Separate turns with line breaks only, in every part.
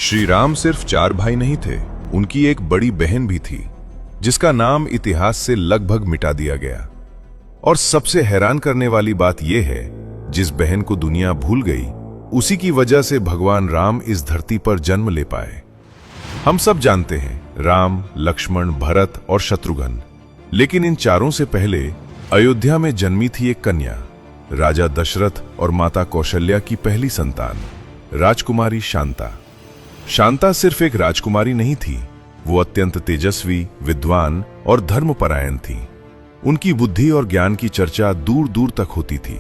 श्री राम सिर्फ 4 भाई नहीं थे, उनकी एक बड़ी बहन भी थी जिसका नाम इतिहास से लगभग मिटा दिया गया। और सबसे हैरान करने वाली बात यह है, जिस बहन को दुनिया भूल गई, उसी की वजह से भगवान राम इस धरती पर जन्म ले पाए। हम सब जानते हैं राम, लक्ष्मण, भरत और शत्रुघ्न, लेकिन इन चारों से पहले अयोध्या में जन्मी थी एक कन्या, राजा दशरथ और माता कौशल्या की पहली संतान, राजकुमारी शांता। शांता सिर्फ एक राजकुमारी नहीं थी, वो अत्यंत तेजस्वी, विद्वान और धर्मपरायण थी। उनकी बुद्धि और ज्ञान की चर्चा दूर दूर तक होती थी,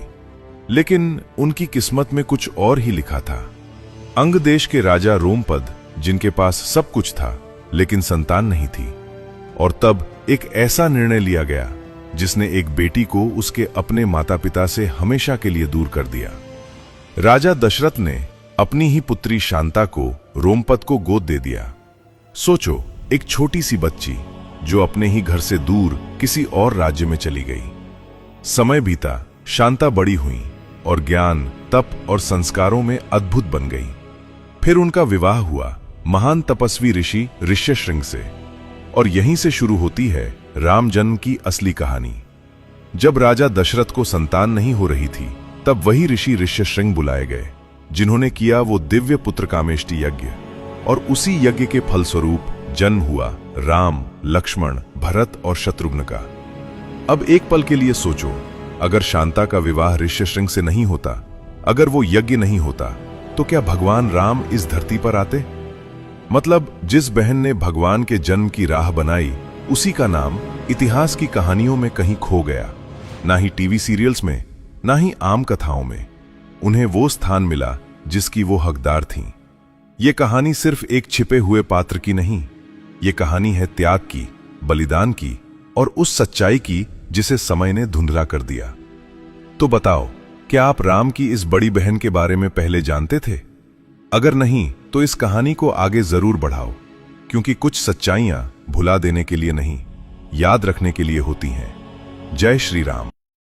लेकिन उनकी किस्मत में कुछ और ही लिखा था। अंग देश के राजा रोमपद, जिनके पास सब कुछ था लेकिन संतान नहीं थी, और तब एक ऐसा निर्णय लिया गया जिसने एक बेटी को उसके अपने माता पिता से हमेशा के लिए दूर कर दिया। राजा दशरथ ने अपनी ही पुत्री शांता को रोमपद को गोद दे दिया। सोचो, एक छोटी सी बच्ची जो अपने ही घर से दूर किसी और राज्य में चली गई। समय बीता, शांता बड़ी हुई और ज्ञान, तप और संस्कारों में अद्भुत बन गई। फिर उनका विवाह हुआ महान तपस्वी ऋषि ऋष्यशृंग से, और यहीं से शुरू होती है राम जन्म की असली कहानी। जब राजा दशरथ को संतान नहीं हो रही थी, तब वही ऋषि ऋष्यशृंग बुलाए गए, जिन्होंने किया वो दिव्य पुत्र कामेष्टि यज्ञ, और उसी यज्ञ के फलस्वरूप जन्म हुआ राम, लक्ष्मण, भरत और शत्रुघ्न का। अब एक पल के लिए सोचो, अगर शांता का विवाह ऋष्यशृंग से नहीं होता, अगर वो यज्ञ नहीं होता, तो क्या भगवान राम इस धरती पर आते? मतलब जिस बहन ने भगवान के जन्म की राह बनाई, उसी का नाम इतिहास की कहानियों में कहीं खो गया। ना ही टीवी सीरियल्स में, ना ही आम कथाओं में उन्हें वो स्थान मिला जिसकी वो हकदार थीं। ये कहानी सिर्फ एक छिपे हुए पात्र की नहीं, ये कहानी है त्याग की, बलिदान की और उस सच्चाई की जिसे समय ने धुंधला कर दिया। तो बताओ, क्या आप राम की इस बड़ी बहन के बारे में पहले जानते थे? अगर नहीं, तो इस कहानी को आगे जरूर बढ़ाओ, क्योंकि कुछ सच्चाइयां भुला देने के लिए नहीं, याद रखने के लिए होती हैं। जय श्री राम।